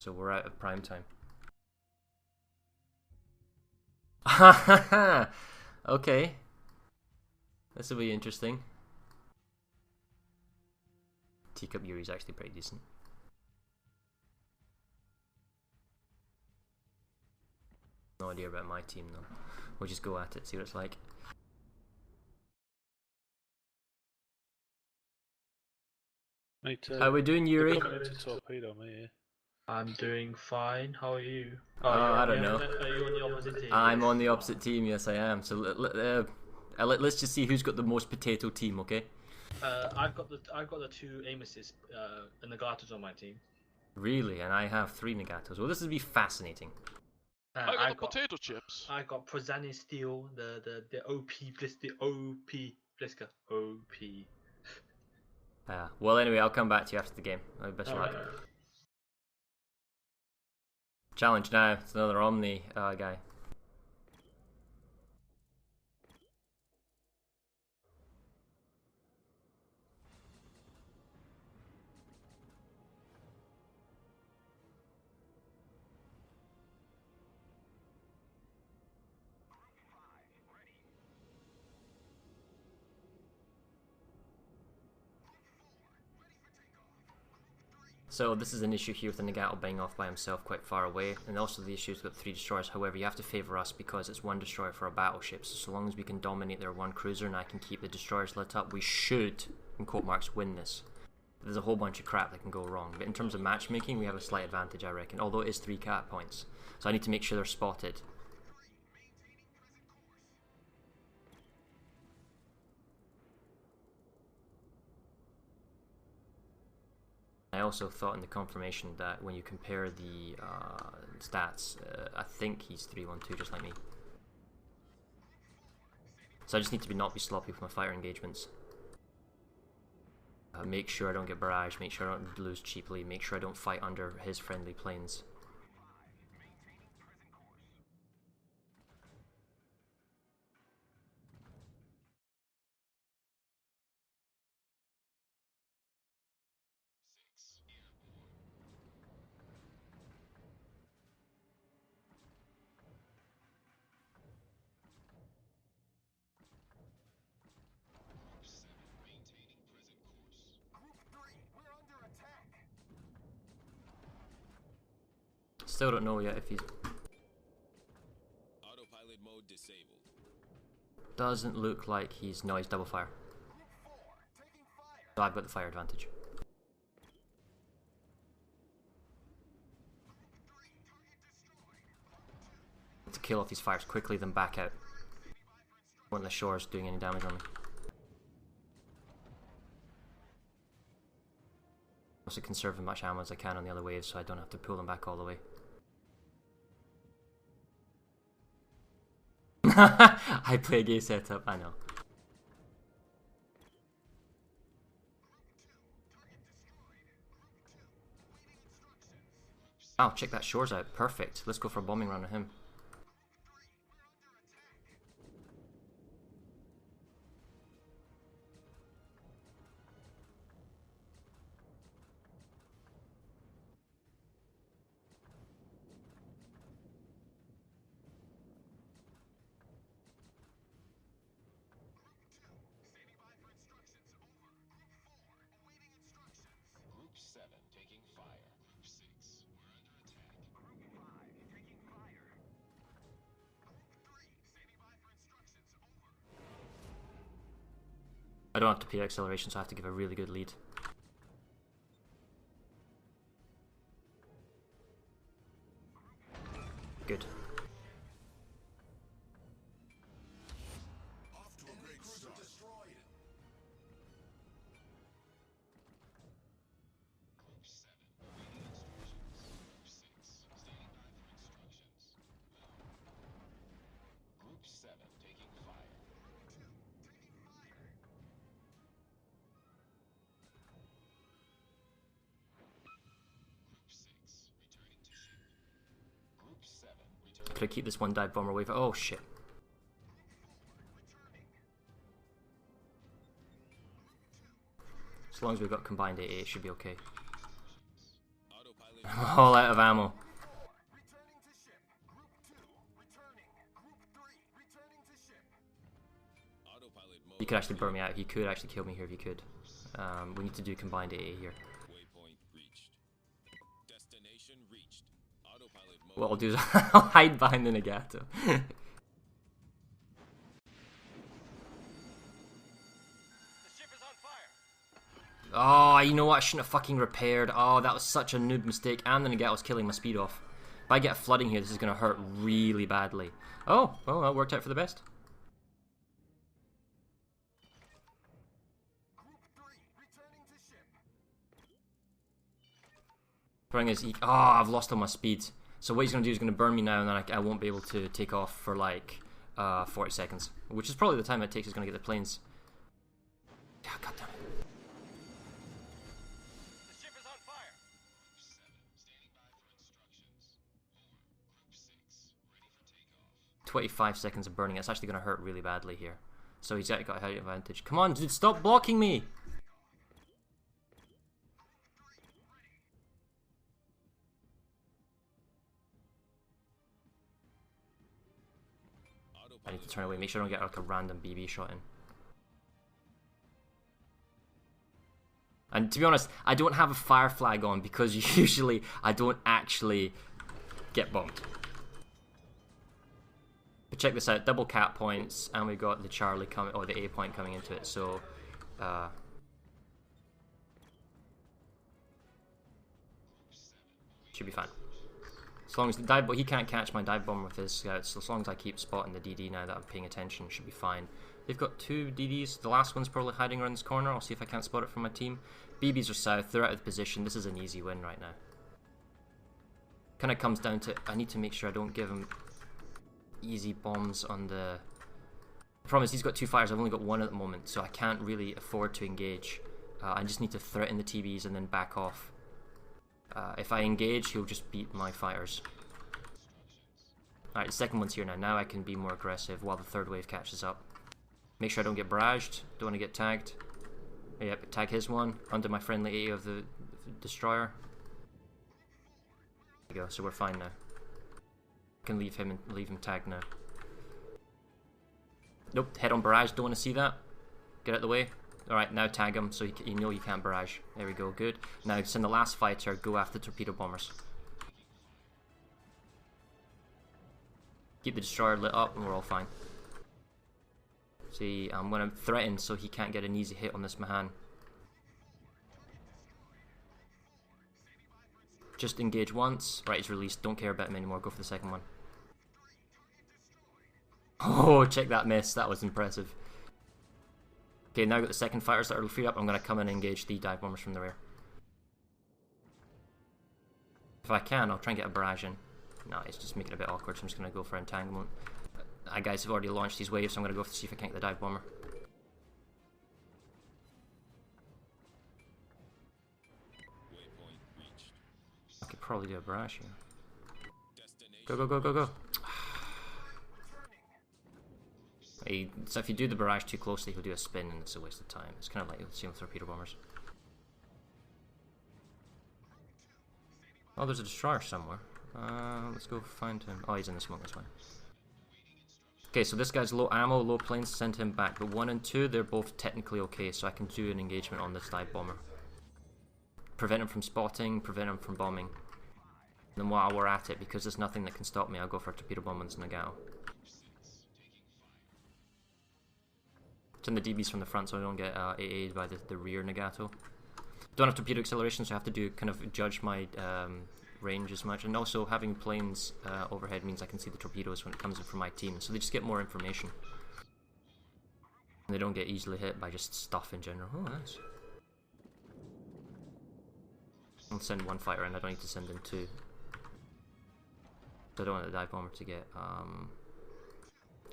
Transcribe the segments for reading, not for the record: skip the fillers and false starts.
So we're out of prime time. Okay. This will be interesting. Teacup Yuri's actually pretty decent. No idea about my team though. We'll just go at it, see what it's like. Me too. How are we doing, Yuri? Torpedo me. I'm doing fine. How are you? I don't know. Are you on the opposite team? I'm on the opposite team. Yes, I am. So let's just see who's got the most potato team. Okay. I've got the two Amoses, Nagatos on my team. Really, and I have 3 Nagatos. Well, this will be fascinating. I got the potato chips. I got Prozani Steel, the OP Blisker. OP. Well, anyway, I'll come back to you after the game. Best of luck. Challenge now. It's another Omni guy. So this is an issue here with the Nagato being off by himself quite far away, and also the issue is with 3 destroyers. However, you have to favour us because it's 1 destroyer for our battleships. So long as we can dominate their 1 cruiser and I can keep the destroyers lit up, we should, in quote marks, win this. There's a whole bunch of crap that can go wrong, but in terms of matchmaking, we have a slight advantage, I reckon. Although it is 3 cat points, so I need to make sure they're spotted. I also thought in the confirmation that when you compare the stats, I think he's 3-1-2 just like me. So I just need to not be sloppy with my fighter engagements. Make sure I don't get barraged, make sure I don't lose cheaply, make sure I don't fight under his friendly planes. Still don't know yet if he's... Autopilot mode disabled. Doesn't look like he's... No, he's double fire. So I've got the fire advantage. To kill off these fires quickly, then back out. When the shore's doing any damage on me. Also conserve as much ammo as I can on the other waves so I don't have to pull them back all the way. I play a gay setup, I know. Wow, check that shores out. Perfect. Let's go for a bombing run on him. I don't have to pay acceleration, so I have to give a really good lead. Good. Could I keep this 1 dive bomber wave? Oh shit. As long as we've got combined AA, it should be okay. I'm all out of ammo. Autopilot mode. You could actually burn me out. He could actually kill me here if you could. We need to do combined AA here. Waypoint reached. Destination reached. Autopilot mode. What I'll do is I'll hide behind the Nagato. Oh, you know what? I shouldn't have fucking repaired. Oh, that was such a noob mistake. And the Nagato's killing my speed off. If I get flooding here, this is going to hurt really badly. Oh, well, that worked out for the best. Thing is, I've lost all my speed. So what he's going to do is going to burn me now, and then I won't be able to take off for like 40 seconds. Which is probably the time it takes he's going to get the planes. Yeah, God damn it. The ship is on fire. 25 seconds of burning. It's actually going to hurt really badly here. So he's got a height advantage. Come on, dude, stop blocking me! I need to turn away, make sure I don't get like a random BB shot in. And to be honest, I don't have a fire flag on because usually I don't actually get bombed. But check this out, double cap points, and we've got the Charlie coming, or the A point coming into it, so should be fine. As long as the dive, he can't catch my dive bomber with his scouts, so as long as I keep spotting the DD now that I'm paying attention, should be fine. They've got 2 DDs, the last one's probably hiding around this corner, I'll see if I can't spot it from my team. BBs are south, they're out of position, this is an easy win right now. Kinda comes down to, I need to make sure I don't give him easy bombs on the... The problem is he's got 2 fires, I've only got 1 at the moment, so I can't really afford to engage. I just need to threaten the TBs and then back off. If I engage, he'll just beat my fighters. Alright, the second one's here now. Now I can be more aggressive while the third wave catches up. Make sure I don't get barraged. Don't want to get tagged. Yep, tag his one under my friendly A of the destroyer. There you go, so we're fine now. I can leave him tagged now. Nope, head on barrage. Don't want to see that. Get out of the way. Alright, now tag him so you know you can't barrage. There we go, good. Now send the last fighter, go after torpedo bombers. Keep the destroyer lit up and we're all fine. See, I'm going to threaten so he can't get an easy hit on this Mahan. Just engage once. Right, he's released. Don't care about him anymore. Go for the second one. Oh, check that miss. That was impressive. Okay, now I've got the second fighters that are freed up. I'm going to come and engage the dive bombers from the rear. If I can, I'll try and get a barrage in. No, it's just making it a bit awkward, so I'm just going to go for entanglement. I guys have already launched these waves, so I'm going to go to see if I can't get the dive bomber. I could probably do a barrage here. Go, go, go, go, go. So if you do the barrage too closely, he'll do a spin and it's a waste of time. It's kind of like the same with torpedo bombers. Oh, there's a destroyer somewhere. Let's go find him. Oh, he's in the smoke, that's fine. Okay, so this guy's low ammo, low planes, send him back. But 1 and 2, they're both technically okay, so I can do an engagement on this dive bomber. Prevent him from spotting, prevent him from bombing. And then while we're at it, because there's nothing that can stop me, I'll go for a torpedo bomb on this Nagao. Send the DBs from the front so I don't get AA'd by the rear Nagato. Don't have torpedo acceleration, so I have to do kind of judge my range as much. And also having planes overhead means I can see the torpedoes when it comes in from my team, so they just get more information. And they don't get easily hit by just stuff in general. Oh, nice. I'll send 1 fighter in, I don't need to send in 2. So I don't want the dive bomber to get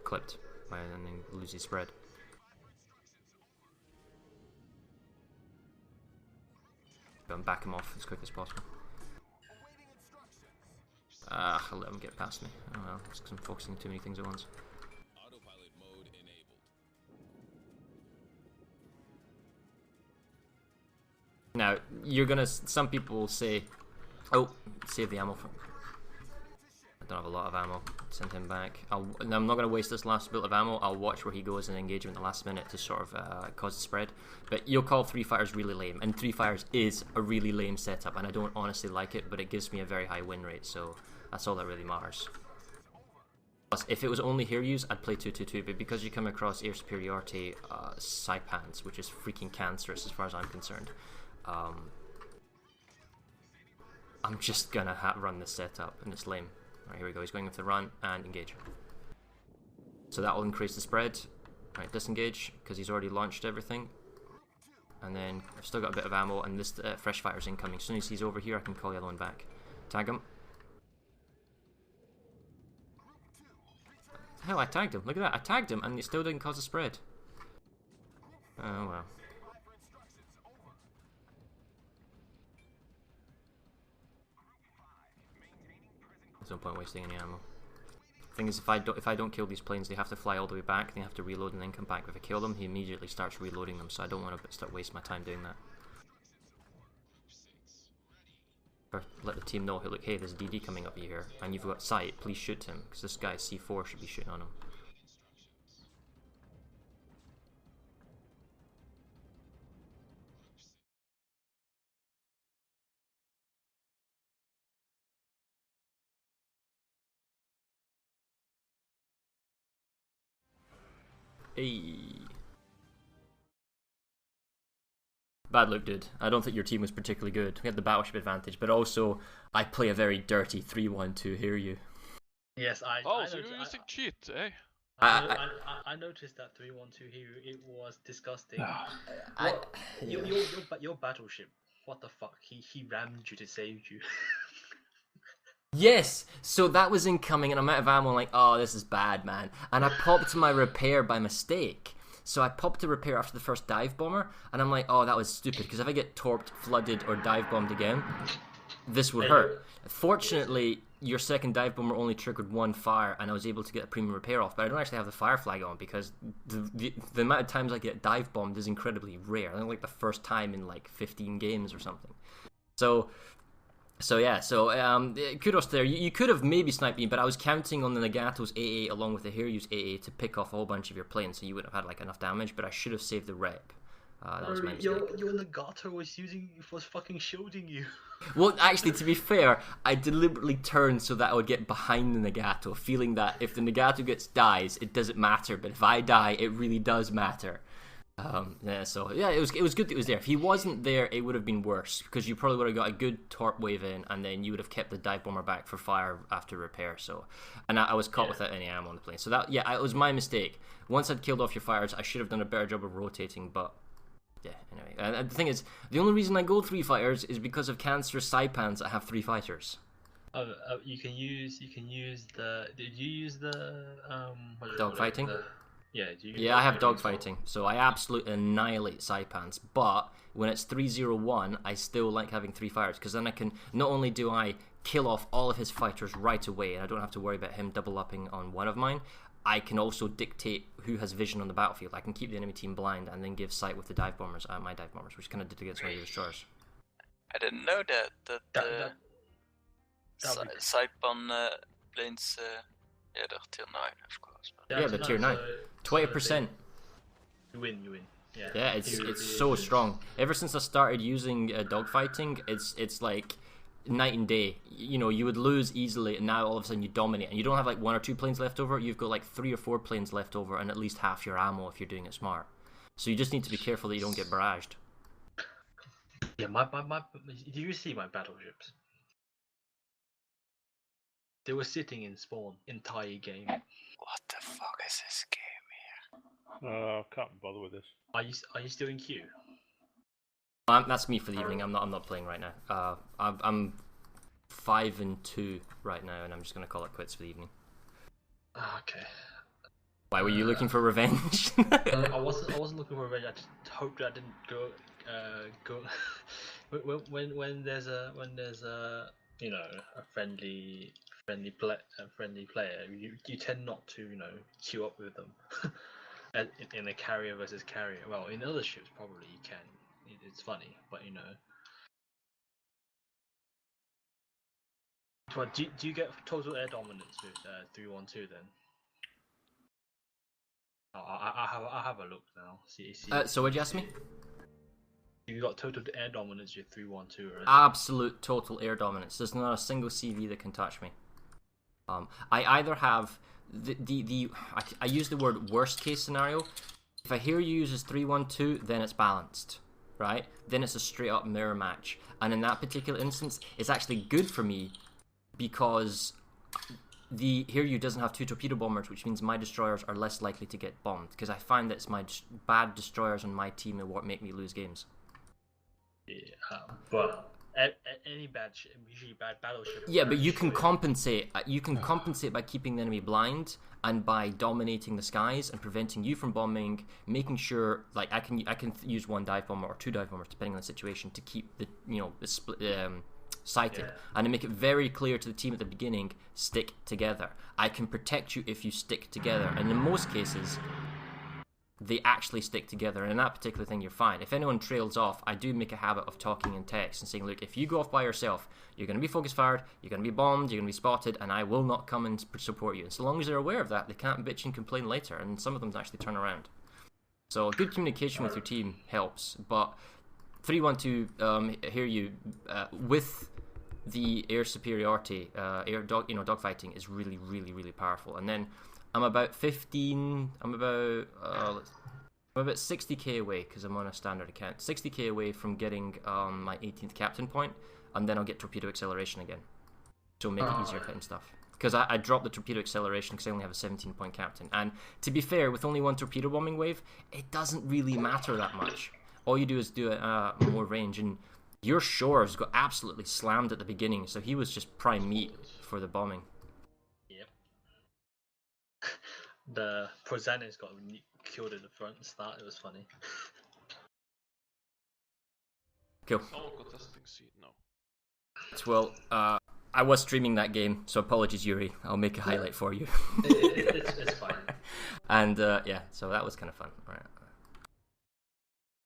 clipped and then lose his spread. Go and back him off as quick as possible. I'll let him get past me. Oh well, it's because I'm focusing on too many things at once. Autopilot mode enabled. Now, you're gonna. Some people will say, Oh, save the ammo for... I don't have a lot of ammo. Send him back. I'm not going to waste this last bit of ammo. I'll watch where he goes and engage him at the last minute to sort of cause a spread. But you'll call 3 fighters really lame, and 3 fighters is a really lame setup, and I don't honestly like it, but it gives me a very high win rate, so that's all that really matters. Plus, if it was only here use, I'd play 2-2-2, but because you come across air superiority, Saipans, which is freaking cancerous as far as I'm concerned, I'm just gonna run this setup, and it's lame. Alright, here we go, he's going with the run, and engage. So that will increase the spread. Alright, disengage, because he's already launched everything. And then, I've still got a bit of ammo, and this fresh fighter's incoming. As soon as he's over here, I can call the other one back. Tag him. Hell, I tagged him. Look at that, I tagged him, and it still didn't cause a spread. Oh well. There's no point wasting any ammo. Thing is, if I don't kill these planes, they have to fly all the way back. They have to reload and then come back. If I kill them, he immediately starts reloading them. So I don't want to start wasting my time doing that. Or let the team know, hey, look, hey, there's DD coming up here, and you've got sight. Please shoot him, because this guy C4 should be shooting on him. Hey. Bad look, dude. I don't think your team was particularly good. We had the battleship advantage, but also I play a very dirty 3-1-2. Hear you? Yes, Oh, so you're using cheat, eh? I noticed that 3-1-2 here. It was disgusting. Your battleship. What the fuck? He rammed you to save you. Yes, so that was incoming and I'm out of ammo, like, oh, this is bad, man. And I popped my repair by mistake. So I popped the repair after the first dive bomber, and I'm like, oh, that was stupid, because if I get torped, flooded, or dive bombed again, this would hurt. Fortunately, your second dive bomber only triggered 1 fire, and I was able to get a premium repair off, but I don't actually have the fire flag on, because the amount of times I get dive bombed is incredibly rare. I think like the first time in like 15 games or something. So yeah, kudos there. You could have maybe sniped me, but I was counting on the Nagato's AA along with the Hiryu's AA to pick off a whole bunch of your planes, so you wouldn't have had like enough damage. But I should have saved the rep. That was my mistake. Your Nagato was fucking shielding you. Well, actually, to be fair, I deliberately turned so that I would get behind the Nagato, feeling that if the Nagato dies, it doesn't matter. But if I die, it really does matter. It was good that it was there. If he wasn't there, it would have been worse, because you probably would have got a good torp wave in, and then you would have kept the dive bomber back for fire after repair. So, and I was caught without any ammo on the plane. So that, it was my mistake. Once I'd killed off your fires, I should have done a better job of rotating. But yeah, anyway. And the thing is, the only reason I go 3 fighters is because of cancerous Saipans that have 3 fighters. You can use the. Did you use the dogfighting? Yeah, I have dogfighting, so I absolutely annihilate Saipans, but when it's 3-0-1, I still like having 3 fighters, because then I can, not only do I kill off all of his fighters right away, and I don't have to worry about him double upping on one of mine, I can also dictate who has vision on the battlefield. I can keep the enemy team blind and then give sight with the dive bombers, my dive bombers, which kind of did against one of your destroyers. I didn't know that Saipan planes, they're tier 9, of course. Yeah, but tier 9. 20%. You win. Yeah, it's so strong. Ever since I started using dogfighting, it's like night and day. You know, you would lose easily, and now all of a sudden you dominate, and you don't have like 1 or 2 planes left over. You've got like 3 or 4 planes left over, and at least half your ammo if you're doing it smart. So you just need to be careful that you don't get barraged. Yeah, do you see my battleships? They were sitting in spawn entire game. What the fuck is this game here? I can't bother with this. Are you still in queue? That's me for the evening. I'm not playing right now. I'm 5-2 right now, and I'm just gonna call it quits for the evening. Okay. Why were you looking for revenge? I wasn't looking for revenge. I just hoped I didn't go. When there's a a friendly player, you tend not to queue up with them. In a carrier versus carrier. Well, in other ships probably you can. It's funny, but What, do you get total air dominance with 3-1-2 then? I'll have a look now. See. So what'd you ask me? You got total air dominance with 3-1-2, right? Absolute total air dominance. There's not a single CV that can touch me. I either have I use the word worst case scenario. If I hear you uses 3-1-2, then it's balanced, right? Then it's a straight up mirror match, and in that particular instance, it's actually good for me because the Hiryu doesn't have 2 torpedo bombers, which means my destroyers are less likely to get bombed, because I find that it's my bad destroyers on my team that what make me lose games. Yeah, but any usually bad battleship. Yeah, but you can compensate. You can compensate by keeping the enemy blind and by dominating the skies and preventing you from bombing, making sure like I can use 1 dive bomber or 2 dive bombers depending on the situation to keep the the split sighted, and to make it very clear to the team at the beginning, stick together. I can protect you if you stick together, and in most cases they actually stick together, and in that particular thing you're fine. If anyone trails off, I do make a habit of talking in text and saying, look, if you go off by yourself, you're going to be focus fired, you're going to be bombed, you're going to be spotted, and I will not come and support you. And so long as they're aware of that, they can't bitch and complain later, and some of them actually turn around. So good communication with your team helps, but 3-1-2 with the air superiority, dogfighting is really, really, really powerful. And then I'm about 60k away, because I'm on a standard account, 60k away from getting my 18th captain point, and then I'll get torpedo acceleration again, so make it easier hitting stuff. Because I dropped the torpedo acceleration because I only have a 17-point captain, and to be fair, with only 1 torpedo bombing wave, it doesn't really matter that much. All you do is do more range, and your Shores got absolutely slammed at the beginning, so he was just prime meat for the bombing. The Prozanis got killed at the front start. It was funny. Cool. No contesting seat, no. Well, I was streaming that game, so apologies, Yuri. I'll make a highlight for you. It's fine. And yeah, so that was kind of fun. Right.